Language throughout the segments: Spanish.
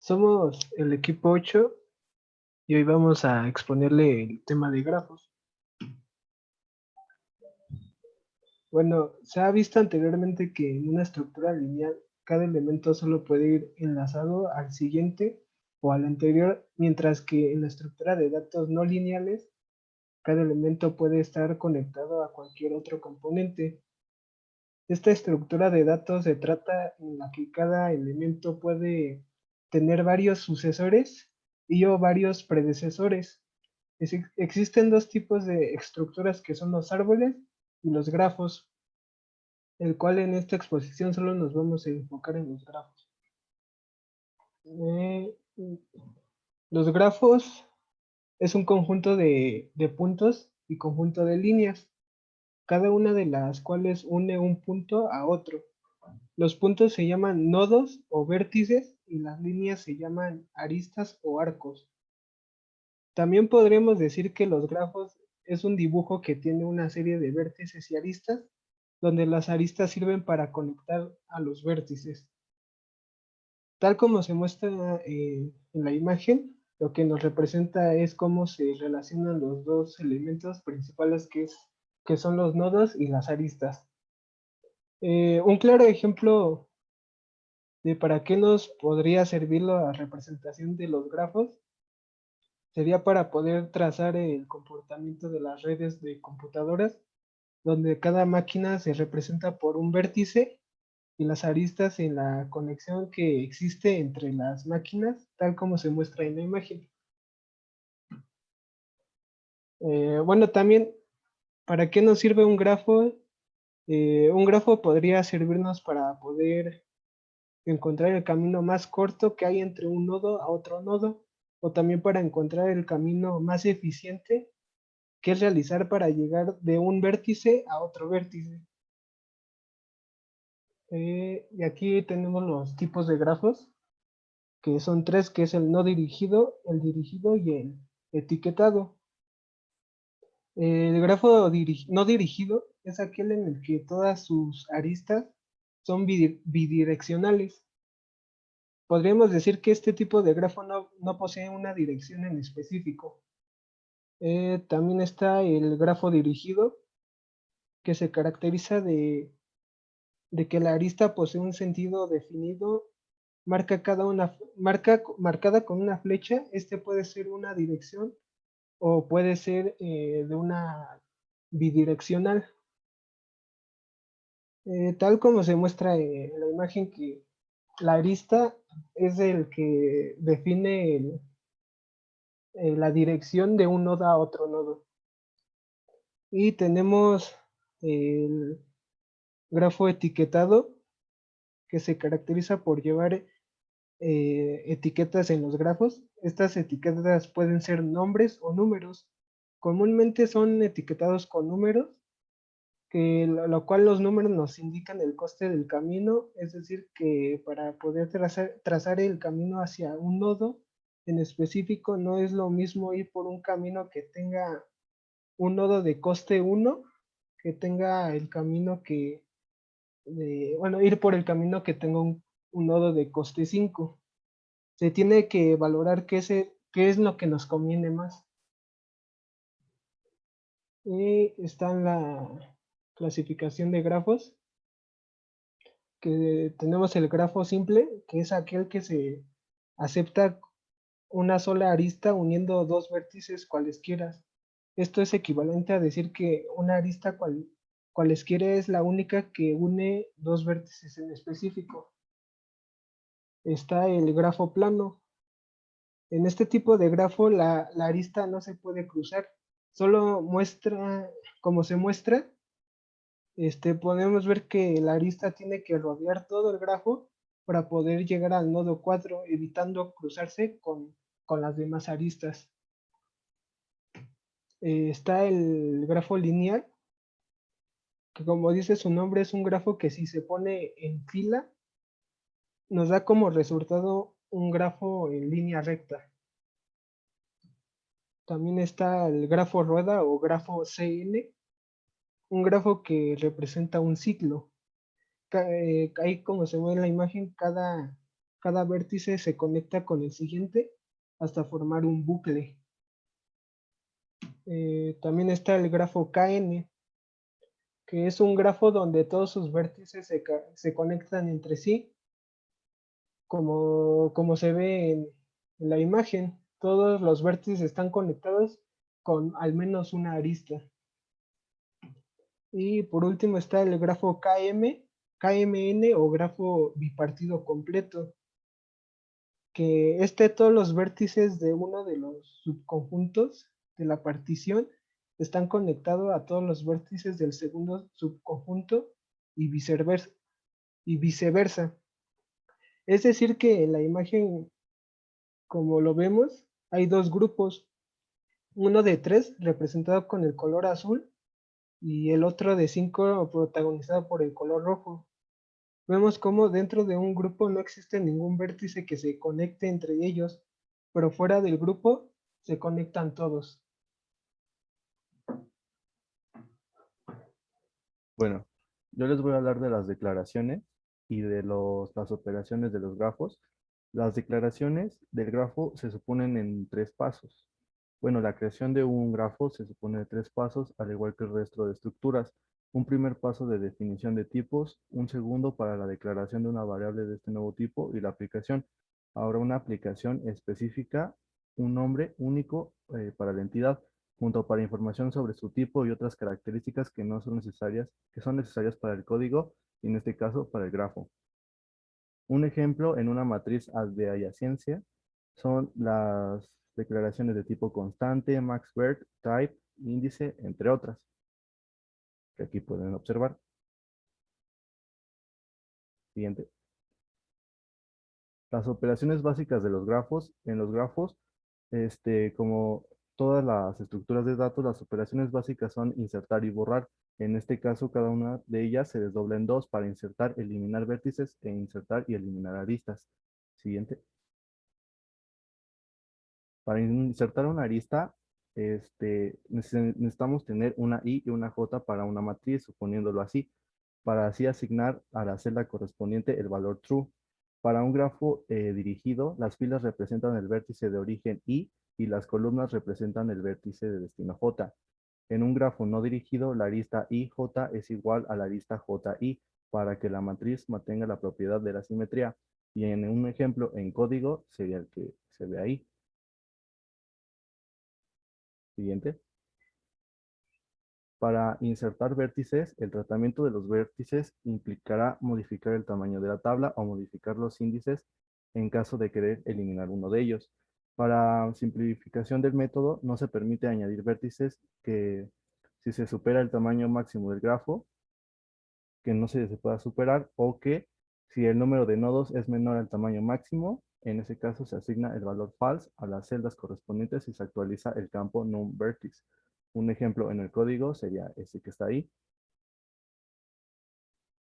Somos el equipo 8 y hoy vamos a exponerle el tema de grafos. Bueno, se ha visto anteriormente que en una estructura lineal cada elemento solo puede ir enlazado al siguiente o al anterior, mientras que en la estructura de datos no lineales cada elemento puede estar conectado a cualquier otro componente. Esta estructura de datos se trata en la que cada elemento puede tener varios sucesores y o varios predecesores. Existen dos tipos de estructuras que son los árboles y los grafos, el cual en esta exposición solo nos vamos a enfocar en los grafos. Eh, los grafos es un conjunto de puntos y conjunto de líneas, cada una de las cuales une un punto a otro. Los puntos se llaman nodos o vértices y las líneas se llaman aristas o arcos. También podremos decir que los grafos es un dibujo que tiene una serie de vértices y aristas, donde las aristas sirven para conectar a los vértices. Tal como se muestra en la imagen, lo que nos representa es cómo se relacionan los dos elementos principales que son los nodos y las aristas. Un claro ejemplo de para qué nos podría servir la representación de los grafos sería para poder trazar el comportamiento de las redes de computadoras, donde cada máquina se representa por un vértice y las aristas en la conexión que existe entre las máquinas, tal como se muestra en la imagen. Bueno, también, ¿para qué nos sirve un grafo? Un grafo podría servirnos para poder encontrar el camino más corto que hay entre un nodo a otro nodo, o también para encontrar el camino más eficiente que es realizar para llegar de un vértice a otro vértice. Y aquí tenemos los tipos de grafos, que son tres, que es el no dirigido, el dirigido y el etiquetado. El grafo no dirigido es aquel en el que todas sus aristas son bidireccionales. Podríamos decir que este tipo de grafo no posee una dirección en específico. También está el grafo dirigido, que se caracteriza de que la arista posee un sentido definido, marcada con una flecha. Este puede ser una dirección o puede ser de una bidireccional. Tal como se muestra en la imagen, que la arista es el que define la dirección de un nodo a otro nodo. Y tenemos el grafo etiquetado, que se caracteriza por llevar etiquetas en los grafos. Estas etiquetas pueden ser nombres o números. Comúnmente son etiquetados con números, lo cual los números nos indican el coste del camino, es decir, que para poder trazar el camino hacia un nodo en específico, no es lo mismo ir por un camino que tenga un nodo de coste 1, que tenga el camino ir por el camino que tenga un nodo de coste 5. Se tiene que valorar qué es lo que nos conviene más. Y está en la clasificación de grafos, que tenemos el grafo simple, que es aquel que se acepta una sola arista uniendo dos vértices cualesquiera. Esto es equivalente a decir que una arista cualesquiera es la única que une dos vértices en específico. Está el grafo plano. En este tipo de grafo la arista no se puede cruzar, solo muestra, como se muestra, podemos ver que la arista tiene que rodear todo el grafo para poder llegar al nodo 4, evitando cruzarse con las demás aristas. Está el grafo lineal, que como dice su nombre, es un grafo que si se pone en fila, nos da como resultado un grafo en línea recta. También está el grafo rueda o grafo CN, un grafo que representa un ciclo. Ahí como se ve en la imagen, cada Cada vértice se conecta con el siguiente hasta formar un bucle. También está el grafo KN, que es un grafo donde todos sus vértices se conectan entre sí, como se ve en la imagen. Todos los vértices están conectados con al menos una arista. Y por último está el grafo KMN o grafo bipartido completo, que todos los vértices de uno de los subconjuntos de la partición están conectados a todos los vértices del segundo subconjunto y viceversa. Es decir, que en la imagen, como lo vemos, hay dos grupos, uno de 3 representado con el color azul y el otro de 5 protagonizado por el color rojo. Vemos cómo dentro de un grupo no existe ningún vértice que se conecte entre ellos, pero fuera del grupo se conectan todos. Bueno, yo les voy a hablar de las declaraciones y de las operaciones de los grafos. Las declaraciones del grafo se suponen en 3 pasos. Bueno, la creación de un grafo se supone de 3 pasos, al igual que el resto de estructuras. Un primer paso de definición de tipos, un segundo para la declaración de una variable de este nuevo tipo y la aplicación. Ahora una aplicación específica, un nombre único para la entidad, junto para información sobre su tipo y otras características que no son necesarias, que son necesarias para el código y en este caso para el grafo. Un ejemplo en una matriz de adyacencia son las declaraciones de tipo constante, maxvert, type, índice, entre otras, que aquí pueden observar. Siguiente. Las operaciones básicas de los grafos. En los grafos, como todas las estructuras de datos, las operaciones básicas son insertar y borrar. En este caso, cada una de ellas se desdobla en dos para insertar, eliminar vértices e insertar y eliminar aristas. Siguiente. Para insertar una arista, necesitamos tener una I y una J para una matriz, suponiéndolo así, para así asignar a la celda correspondiente el valor true. Para un grafo dirigido, las filas representan el vértice de origen I y las columnas representan el vértice de destino J. En un grafo no dirigido, la arista IJ es igual a la arista JI para que la matriz mantenga la propiedad de la simetría. Y en un ejemplo en código sería el que se ve ahí. Siguiente. Para insertar vértices, el tratamiento de los vértices implicará modificar el tamaño de la tabla o modificar los índices en caso de querer eliminar uno de ellos. Para simplificación del método, no se permite añadir vértices que si se supera el tamaño máximo del grafo, que no se pueda superar, o que si el número de nodos es menor al tamaño máximo, en ese caso se asigna el valor false a las celdas correspondientes y se actualiza el campo numVertex. Un ejemplo en el código sería este que está ahí.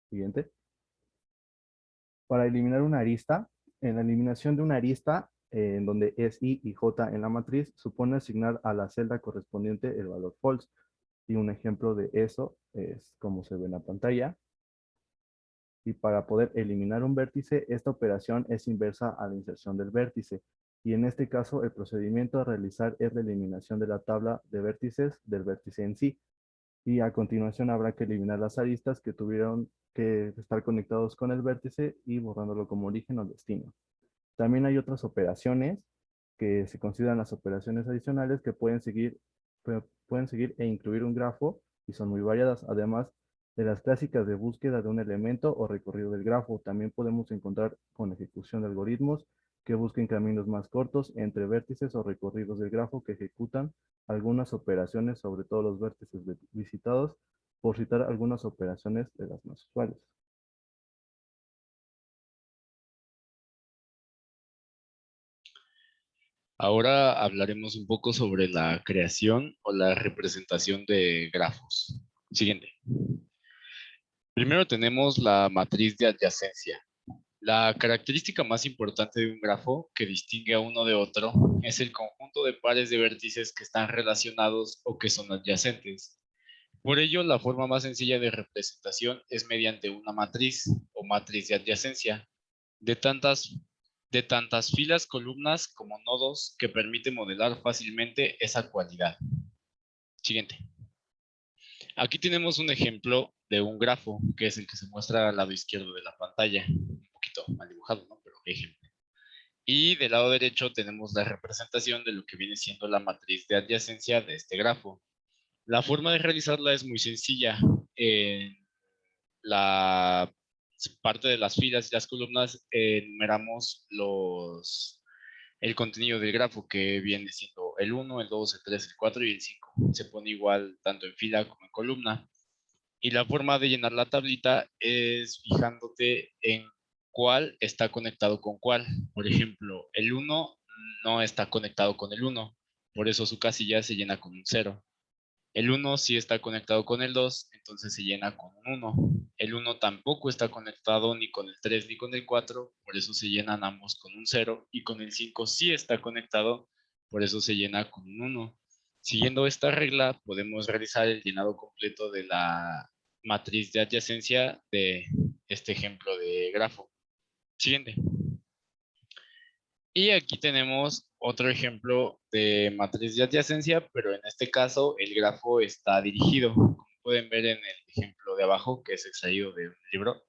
Siguiente. Para eliminar una arista, en la eliminación de una arista, en donde es I y J en la matriz, supone asignar a la celda correspondiente el valor false. Y un ejemplo de eso es como se ve en la pantalla. Y para poder eliminar un vértice, esta operación es inversa a la inserción del vértice. Y en este caso, el procedimiento a realizar es la eliminación de la tabla de vértices del vértice en sí. Y a continuación habrá que eliminar las aristas que tuvieron que estar conectados con el vértice y borrándolo como origen o destino. También hay otras operaciones que se consideran las operaciones adicionales que pueden seguir e incluir un grafo y son muy variadas. Además de las clásicas de búsqueda de un elemento o recorrido del grafo, también podemos encontrar con ejecución de algoritmos que busquen caminos más cortos entre vértices o recorridos del grafo que ejecutan algunas operaciones sobre todos los vértices visitados, por citar algunas operaciones de las más usuales. Ahora hablaremos un poco sobre la creación o la representación de grafos. Siguiente. Primero tenemos la matriz de adyacencia. La característica más importante de un grafo que distingue a uno de otro es el conjunto de pares de vértices que están relacionados o que son adyacentes. Por ello, la forma más sencilla de representación es mediante una matriz o matriz de adyacencia. De tantas de tantas filas, columnas como nodos que permite modelar fácilmente esa cualidad. Siguiente. Aquí tenemos un ejemplo de un grafo, que es el que se muestra al lado izquierdo de la pantalla. Un poquito mal dibujado, ¿no? Pero ejemplo. Y del lado derecho tenemos la representación de lo que viene siendo la matriz de adyacencia de este grafo. La forma de realizarla es muy sencilla. En la parte de las filas y las columnas enumeramos el contenido del grafo, que viene siendo el 1, el 2, el 3, el 4 y el 5. Se pone igual tanto en fila como en columna. Y la forma de llenar la tablita es fijándote en cuál está conectado con cuál. Por ejemplo, el 1 no está conectado con el 1, por eso su casilla se llena con un 0. El 1 sí está conectado con el 2, entonces se llena con un 1. El 1 tampoco está conectado ni con el 3 ni con el 4, por eso se llenan ambos con un 0. Y con el 5 sí está conectado, por eso se llena con un 1. Siguiendo esta regla, podemos realizar el llenado completo de la matriz de adyacencia de este ejemplo de grafo. Siguiente. Y aquí tenemos otro ejemplo de matriz de adyacencia, pero en este caso el grafo está dirigido. Como pueden ver en el ejemplo de abajo, que es extraído de un libro,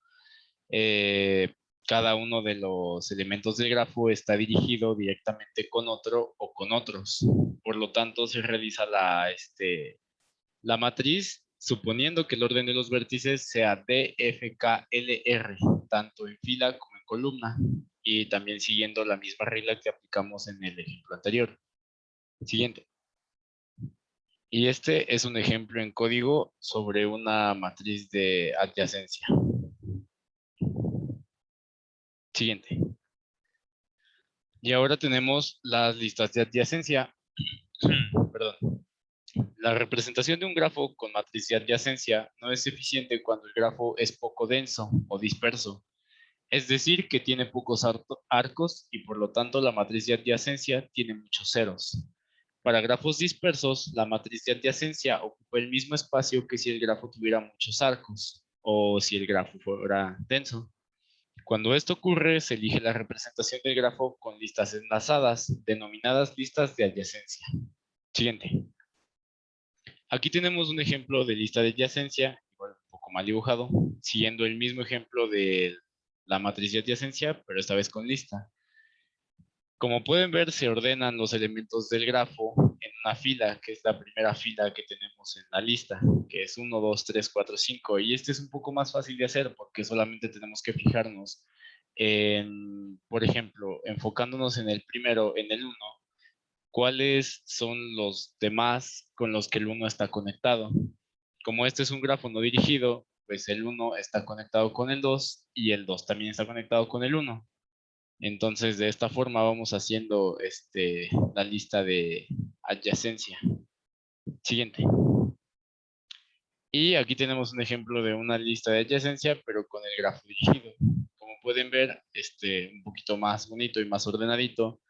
cada uno de los elementos del grafo está dirigido directamente con otro o con otros. Por lo tanto, se realiza la matriz suponiendo que el orden de los vértices sea D, F, K, L, R, tanto en fila como en columna, y también siguiendo la misma regla que aplicamos en el ejemplo anterior. Siguiente. Y este es un ejemplo en código sobre una matriz de adyacencia. Siguiente. Y ahora tenemos las listas de adyacencia. Perdón. La representación de un grafo con matriz de adyacencia no es eficiente cuando el grafo es poco denso o disperso. Es decir, que tiene pocos arcos y por lo tanto la matriz de adyacencia tiene muchos ceros. Para grafos dispersos, la matriz de adyacencia ocupa el mismo espacio que si el grafo tuviera muchos arcos o si el grafo fuera denso. Cuando esto ocurre, se elige la representación del grafo con listas enlazadas, denominadas listas de adyacencia. Siguiente. Aquí tenemos un ejemplo de lista de adyacencia, igual un poco mal dibujado, siguiendo el mismo ejemplo de la matriz de adyacencia, pero esta vez con lista. Como pueden ver, se ordenan los elementos del grafo en una fila, que es la primera fila que tenemos en la lista, que es 1, 2, 3, 4, 5. Y este es un poco más fácil de hacer porque solamente tenemos que fijarnos en, por ejemplo, enfocándonos en el primero, en el 1, cuáles son los demás con los que el 1 está conectado. Como este es un grafo no dirigido, pues el 1 está conectado con el 2 y el 2 también está conectado con el 1. Entonces, de esta forma vamos haciendo la lista de adyacencia. Siguiente. Y aquí tenemos un ejemplo de una lista de adyacencia, pero con el grafo dirigido. Como pueden ver, un poquito más bonito y más ordenadito,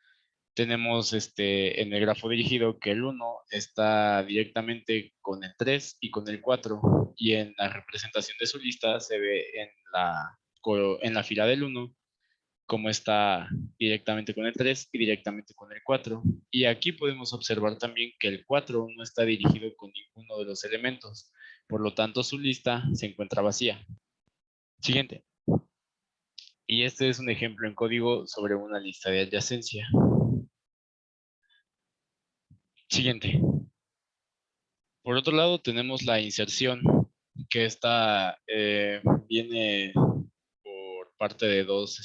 tenemos en el grafo dirigido que el 1 está directamente con el 3 y con el 4, y en la representación de su lista se ve en la fila del 1 como está directamente con el 3 y directamente con el 4. Y aquí podemos observar también que el 4 no está dirigido con ninguno de los elementos, por lo tanto su lista se encuentra vacía. Siguiente. Y este es un ejemplo en código sobre una lista de adyacencia. Siguiente. Por otro lado tenemos la inserción, que esta viene por parte de dos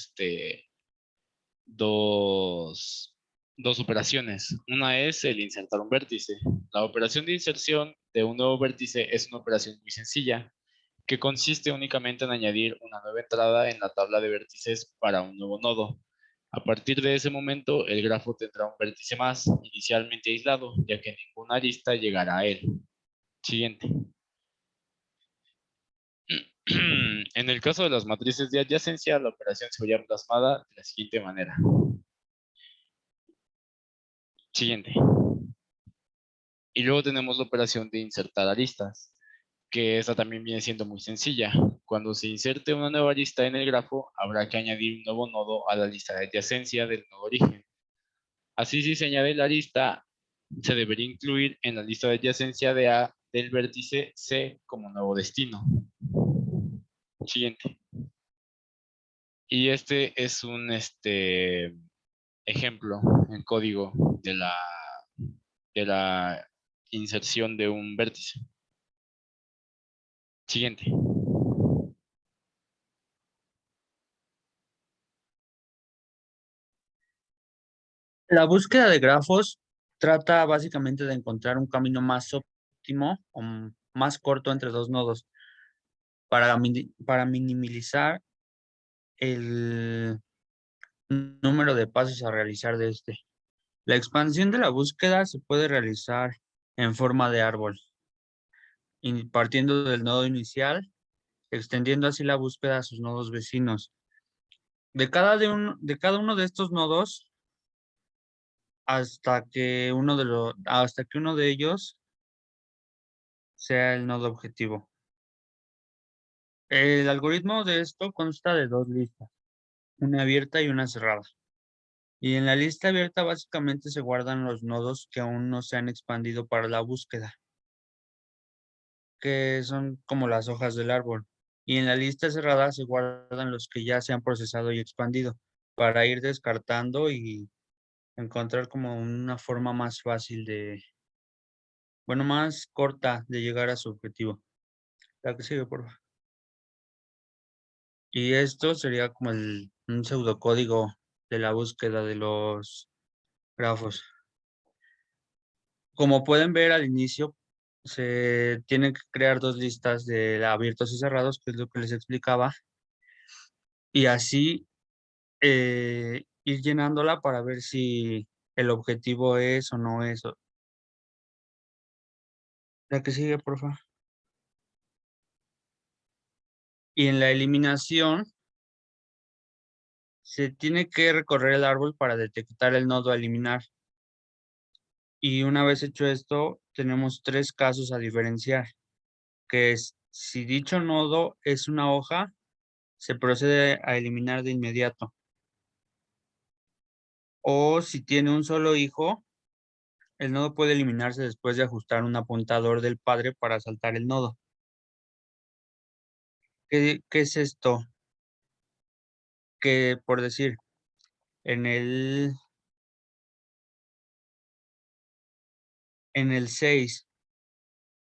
operaciones. Una es el insertar un vértice. La operación de inserción de un nuevo vértice es una operación muy sencilla, que consiste únicamente en añadir una nueva entrada en la tabla de vértices para un nuevo nodo. A partir de ese momento, el grafo tendrá un vértice más, inicialmente aislado, ya que ninguna arista llegará a él. Siguiente. En el caso de las matrices de adyacencia, la operación se vería plasmada de la siguiente manera. Siguiente. Y luego tenemos la operación de insertar aristas, que esa también viene siendo muy sencilla. Cuando se inserte una nueva arista en el grafo, habrá que añadir un nuevo nodo a la lista de adyacencia del nodo origen. Así, si se añade la arista, se debería incluir en la lista de adyacencia de A del vértice C como nuevo destino. Siguiente. Y este es un ejemplo en código de la inserción de un vértice. Siguiente. La búsqueda de grafos trata básicamente de encontrar un camino más óptimo o más corto entre dos nodos para minimizar el número de pasos a realizar de este. La expansión de la búsqueda se puede realizar en forma de árbol, partiendo del nodo inicial, extendiendo así la búsqueda a sus nodos vecinos. De cada uno de estos nodos hasta que uno de ellos sea el nodo objetivo. El algoritmo de esto consta de dos listas, una abierta y una cerrada. Y en la lista abierta básicamente se guardan los nodos que aún no se han expandido para la búsqueda, que son como las hojas del árbol. Y en la lista cerrada se guardan los que ya se han procesado y expandido para ir descartando y encontrar como una forma más fácil más corta de llegar a su objetivo. La que sigue, por favor. Y esto sería como un pseudocódigo de la búsqueda de los grafos. Como pueden ver al inicio, se tienen que crear dos listas de abiertos y cerrados, que es lo que les explicaba, y así ir llenándola para ver si el objetivo es o no es. La que sigue, por favor. Y en la eliminación, se tiene que recorrer el árbol para detectar el nodo a eliminar. Y una vez hecho esto, tenemos tres casos a diferenciar, que es si dicho nodo es una hoja, se procede a eliminar de inmediato. O si tiene un solo hijo, el nodo puede eliminarse después de ajustar un apuntador del padre para saltar el nodo. ¿Qué es esto? Que por decir, en el 6,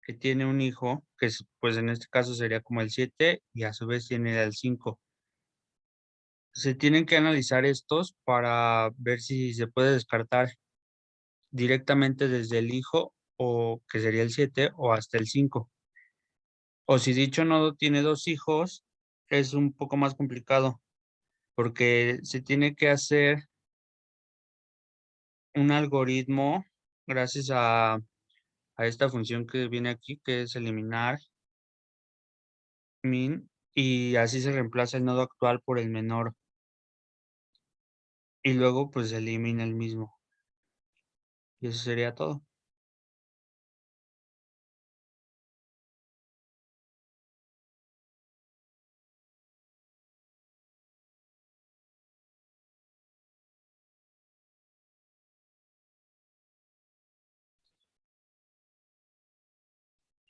que tiene un hijo, que pues en este caso sería como el 7, y a su vez tiene el 5. Se tienen que analizar estos para ver si se puede descartar directamente desde el hijo, o que sería el 7, o hasta el 5. O si dicho nodo tiene dos hijos, es un poco más complicado, porque se tiene que hacer un algoritmo gracias a esta función que viene aquí, que es eliminar min, y así se reemplaza el nodo actual por el menor. Y luego pues se elimina el mismo. Y eso sería todo.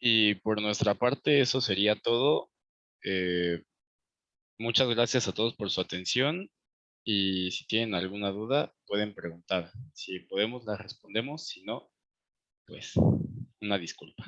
Y por nuestra parte, eso sería todo. Eh, Muchas gracias a todos por su atención y si tienen alguna duda pueden preguntar. Si podemos, la respondemos. Si no, pues una disculpa.